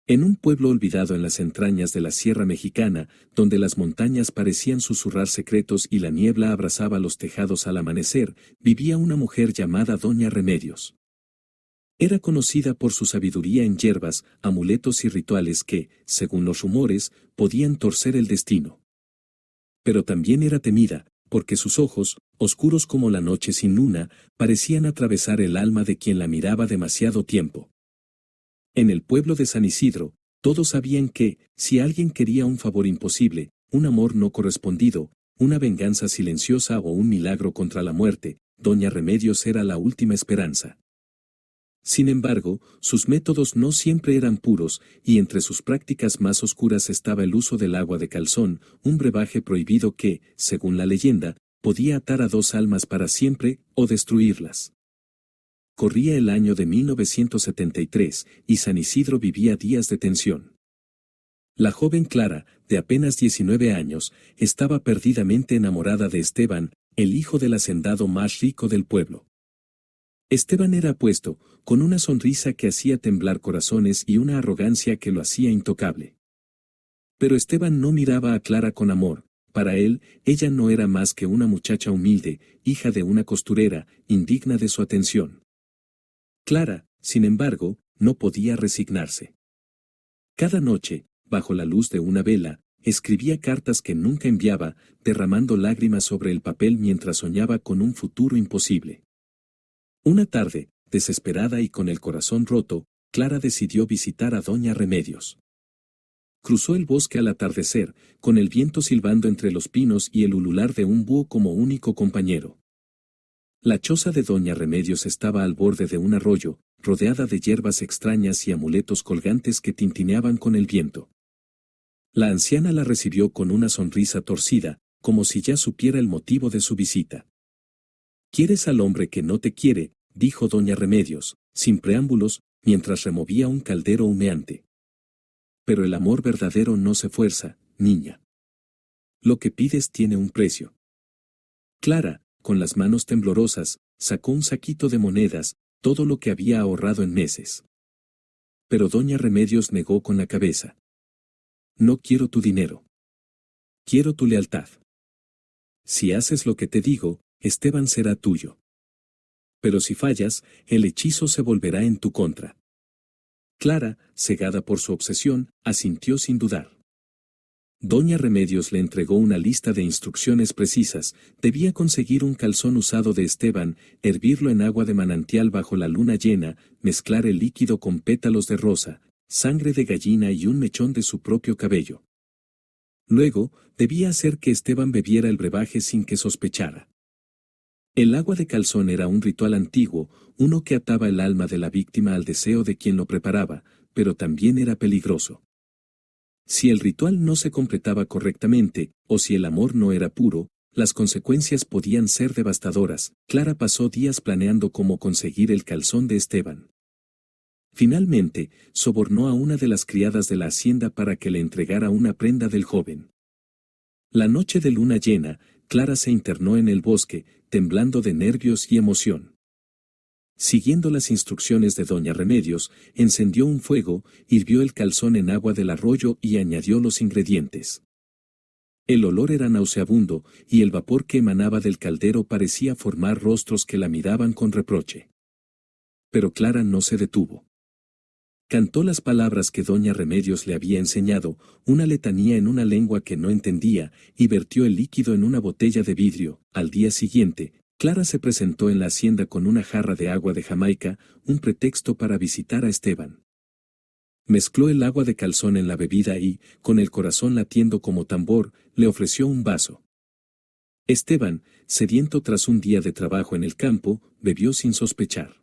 En un pueblo olvidado en las entrañas de la Sierra Mexicana, donde las montañas parecían susurrar secretos y la niebla abrazaba los tejados al amanecer, vivía una mujer llamada Doña Remedios. Era conocida por su sabiduría en hierbas, amuletos y rituales que, según los rumores, podían torcer el destino. Pero también era temida, porque sus ojos, oscuros como la noche sin luna, parecían atravesar el alma de quien la miraba demasiado tiempo. En el pueblo de San Isidro, todos sabían que, si alguien quería un favor imposible, un amor no correspondido, una venganza silenciosa o un milagro contra la muerte, Doña Remedios era la última esperanza. Sin embargo, sus métodos no siempre eran puros, y entre sus prácticas más oscuras estaba el uso del agua de calzón, un brebaje prohibido que, según la leyenda, podía atar a dos almas para siempre o destruirlas. Corría el año de 1973, y San Isidro vivía días de tensión. La joven Clara, de apenas 19 años, estaba perdidamente enamorada de Esteban, el hijo del hacendado más rico del pueblo. Esteban era apuesto, con una sonrisa que hacía temblar corazones y una arrogancia que lo hacía intocable. Pero Esteban no miraba a Clara con amor. Para él, ella no era más que una muchacha humilde, hija de una costurera, indigna de su atención. Clara, sin embargo, no podía resignarse. Cada noche, bajo la luz de una vela, escribía cartas que nunca enviaba, derramando lágrimas sobre el papel mientras soñaba con un futuro imposible. Una tarde, desesperada y con el corazón roto, Clara decidió visitar a Doña Remedios. Cruzó el bosque al atardecer, con el viento silbando entre los pinos y el ulular de un búho como único compañero. La choza de Doña Remedios estaba al borde de un arroyo, rodeada de hierbas extrañas y amuletos colgantes que tintineaban con el viento. La anciana la recibió con una sonrisa torcida, como si ya supiera el motivo de su visita. «¿Quieres al hombre que no te quiere?», dijo Doña Remedios, sin preámbulos, mientras removía un caldero humeante. «Pero el amor verdadero no se fuerza, niña. Lo que pides tiene un precio». Clara, con las manos temblorosas, sacó un saquito de monedas, todo lo que había ahorrado en meses. Pero Doña Remedios negó con la cabeza. «No quiero tu dinero. Quiero tu lealtad. Si haces lo que te digo, Esteban será tuyo. Pero si fallas, el hechizo se volverá en tu contra». Clara, cegada por su obsesión, asintió sin dudar. Doña Remedios le entregó una lista de instrucciones precisas. Debía conseguir un calzón usado de Esteban, hervirlo en agua de manantial bajo la luna llena, mezclar el líquido con pétalos de rosa, sangre de gallina y un mechón de su propio cabello. Luego, debía hacer que Esteban bebiera el brebaje sin que sospechara. El agua de calzón era un ritual antiguo, uno que ataba el alma de la víctima al deseo de quien lo preparaba, pero también era peligroso. Si el ritual no se completaba correctamente, o si el amor no era puro, las consecuencias podían ser devastadoras. Clara pasó días planeando cómo conseguir el calzón de Esteban. Finalmente, sobornó a una de las criadas de la hacienda para que le entregara una prenda del joven. La noche de luna llena, Clara se internó en el bosque, temblando de nervios y emoción. Siguiendo las instrucciones de Doña Remedios, encendió un fuego, hirvió el calzón en agua del arroyo y añadió los ingredientes. El olor era nauseabundo, y el vapor que emanaba del caldero parecía formar rostros que la miraban con reproche. Pero Clara no se detuvo. Cantó las palabras que Doña Remedios le había enseñado, una letanía en una lengua que no entendía, y vertió el líquido en una botella de vidrio. Al día siguiente, Clara se presentó en la hacienda con una jarra de agua de Jamaica, un pretexto para visitar a Esteban. Mezcló el agua de calzón en la bebida y, con el corazón latiendo como tambor, le ofreció un vaso. Esteban, sediento tras un día de trabajo en el campo, bebió sin sospechar.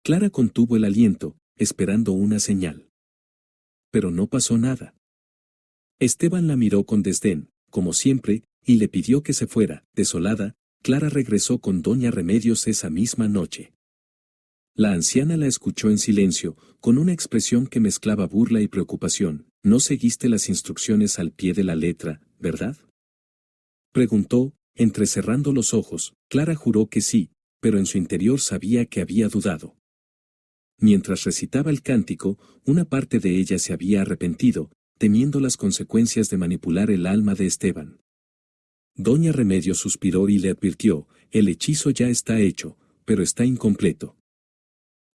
Clara contuvo el aliento, esperando una señal. Pero no pasó nada. Esteban la miró con desdén, como siempre, y le pidió que se fuera. Desolada, Clara regresó con Doña Remedios esa misma noche. La anciana la escuchó en silencio, con una expresión que mezclaba burla y preocupación. «No seguiste las instrucciones al pie de la letra, ¿verdad?», preguntó, entrecerrando los ojos. Clara juró que sí, pero en su interior sabía que había dudado. Mientras recitaba el cántico, una parte de ella se había arrepentido, temiendo las consecuencias de manipular el alma de Esteban. Doña Remedios suspiró y le advirtió: el hechizo ya está hecho, pero está incompleto.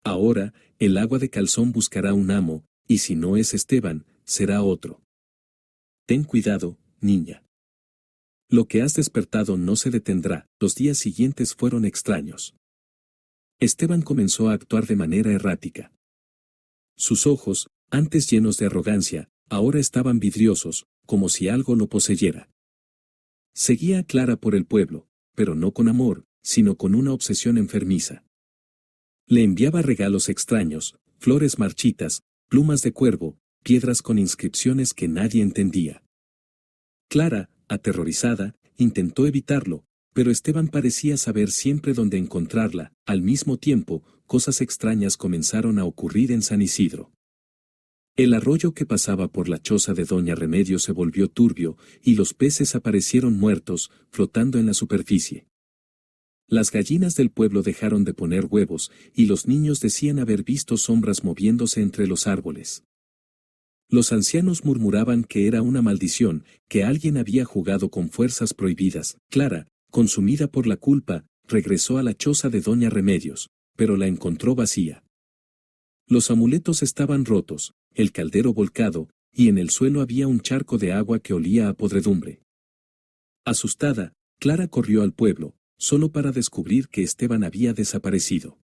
Ahora, el agua de calzón buscará un amo, y si no es Esteban, será otro. Ten cuidado, niña. Lo que has despertado no se detendrá. Los días siguientes fueron extraños. Esteban comenzó a actuar de manera errática. Sus ojos, antes llenos de arrogancia, ahora estaban vidriosos, como si algo lo poseyera. Seguía a Clara por el pueblo, pero no con amor, sino con una obsesión enfermiza. Le enviaba regalos extraños, flores marchitas, plumas de cuervo, piedras con inscripciones que nadie entendía. Clara, aterrorizada, intentó evitarlo, pero Esteban parecía saber siempre dónde encontrarla. Al mismo tiempo, cosas extrañas comenzaron a ocurrir en San Isidro. El arroyo que pasaba por la choza de Doña Remedios se volvió turbio, y los peces aparecieron muertos, flotando en la superficie. Las gallinas del pueblo dejaron de poner huevos, y los niños decían haber visto sombras moviéndose entre los árboles. Los ancianos murmuraban que era una maldición, que alguien había jugado con fuerzas prohibidas. Clara, consumida por la culpa, regresó a la choza de Doña Remedios, pero la encontró vacía. Los amuletos estaban rotos, el caldero volcado, y en el suelo había un charco de agua que olía a podredumbre. Asustada, Clara corrió al pueblo, solo para descubrir que Esteban había desaparecido.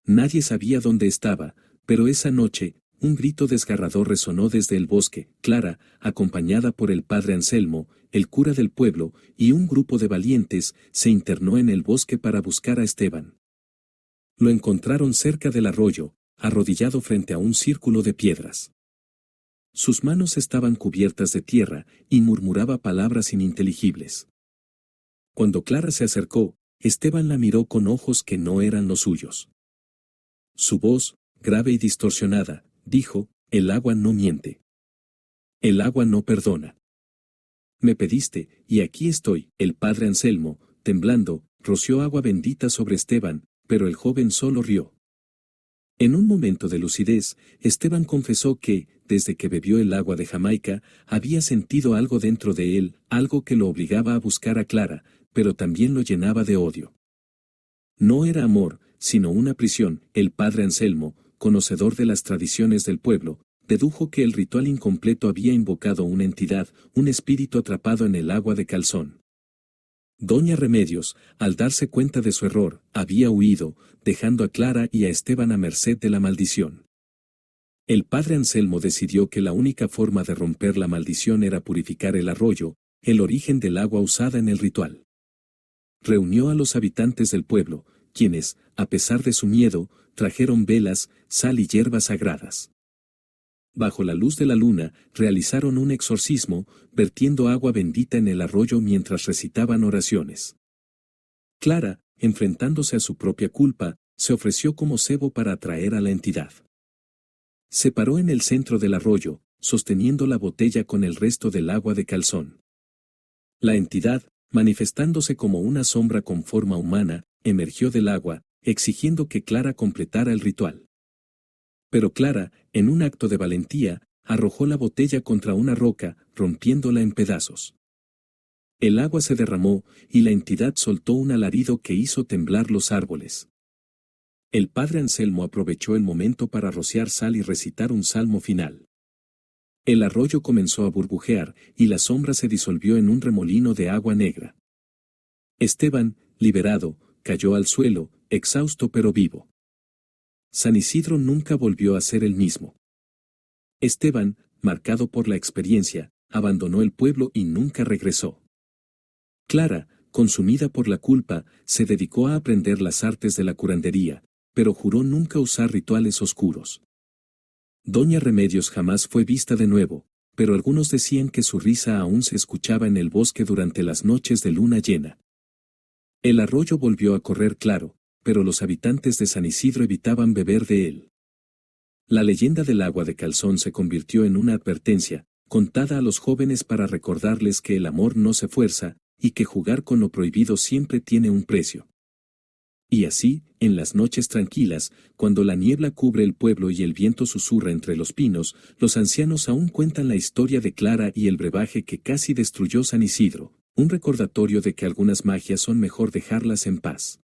Nadie sabía dónde estaba, pero esa noche, un grito desgarrador resonó desde el bosque. Clara, acompañada por el padre Anselmo, el cura del pueblo, y un grupo de valientes, se internó en el bosque para buscar a Esteban. Lo encontraron cerca del arroyo, arrodillado frente a un círculo de piedras. Sus manos estaban cubiertas de tierra, y murmuraba palabras ininteligibles. Cuando Clara se acercó, Esteban la miró con ojos que no eran los suyos. Su voz, grave y distorsionada, dijo: el agua no miente. El agua no perdona. Me pediste, y aquí estoy. El padre Anselmo, temblando, roció agua bendita sobre Esteban, pero el joven solo rió. En un momento de lucidez, Esteban confesó que, desde que bebió el agua de Jamaica, había sentido algo dentro de él, algo que lo obligaba a buscar a Clara, pero también lo llenaba de odio. No era amor, sino una prisión. El padre Anselmo, conocedor de las tradiciones del pueblo, dedujo que el ritual incompleto había invocado una entidad, un espíritu atrapado en el agua de calzón. Doña Remedios, al darse cuenta de su error, había huido, dejando a Clara y a Esteban a merced de la maldición. El padre Anselmo decidió que la única forma de romper la maldición era purificar el arroyo, el origen del agua usada en el ritual. Reunió a los habitantes del pueblo, quienes, a pesar de su miedo, trajeron velas, sal y hierbas sagradas. Bajo la luz de la luna, realizaron un exorcismo, vertiendo agua bendita en el arroyo mientras recitaban oraciones. Clara, enfrentándose a su propia culpa, se ofreció como cebo para atraer a la entidad. Se paró en el centro del arroyo, sosteniendo la botella con el resto del agua de calzón. La entidad, manifestándose como una sombra con forma humana, emergió del agua, exigiendo que Clara completara el ritual. Pero Clara, en un acto de valentía, arrojó la botella contra una roca, rompiéndola en pedazos. El agua se derramó, y la entidad soltó un alarido que hizo temblar los árboles. El padre Anselmo aprovechó el momento para rociar sal y recitar un salmo final. El arroyo comenzó a burbujear, y la sombra se disolvió en un remolino de agua negra. Esteban, liberado, cayó al suelo, exhausto pero vivo. San Isidro nunca volvió a ser el mismo. Esteban, marcado por la experiencia, abandonó el pueblo y nunca regresó. Clara, consumida por la culpa, se dedicó a aprender las artes de la curandería, pero juró nunca usar rituales oscuros. Doña Remedios jamás fue vista de nuevo, pero algunos decían que su risa aún se escuchaba en el bosque durante las noches de luna llena. El arroyo volvió a correr claro, pero los habitantes de San Isidro evitaban beber de él. La leyenda del agua de calzón se convirtió en una advertencia, contada a los jóvenes para recordarles que el amor no se fuerza, y que jugar con lo prohibido siempre tiene un precio. Y así, en las noches tranquilas, cuando la niebla cubre el pueblo y el viento susurra entre los pinos, los ancianos aún cuentan la historia de Clara y el brebaje que casi destruyó San Isidro, un recordatorio de que algunas magias son mejor dejarlas en paz.